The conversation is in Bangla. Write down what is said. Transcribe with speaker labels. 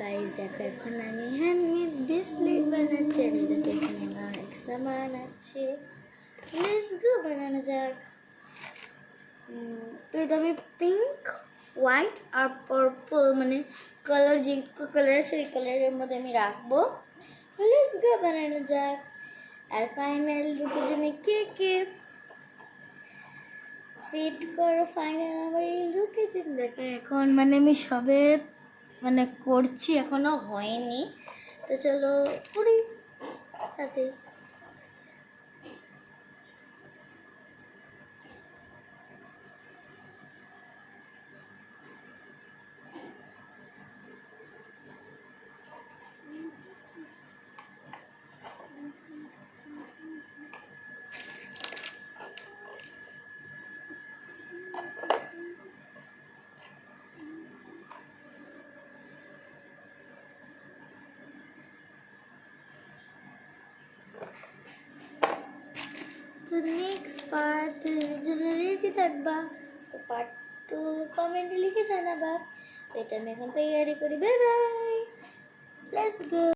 Speaker 1: গাইস দেখো এখন আমি হ্যান্ডমেড বিস্কুট বানাচ্ছি আর এই দেখো এখানে আমার এক সামান আছে। লেটস গো বানানো যাক। তো এটা আমি পিঙ্ক হোয়াইট আর পার্পল মানে কালার যে কালার আছে ওই কালারের মধ্যে আমি রাখবো। লেটস গো বানানো যাক। আর ফাইনাল লুকের জন্য কে কে ফিট করো ফাইনাল আমার এই লুকের জন্য দেখো এখন মানে আমি সবে মানে করছি এখনো হয়নি, তো চলো করি তাতে। তো নেক্সট পার্ট জন্য রেডি থাকবা, তো পার্ট 2 কমেন্টে লিখে জানাবা। তো এটা আমি এখন তৈরি করি। Bye bye, let's go.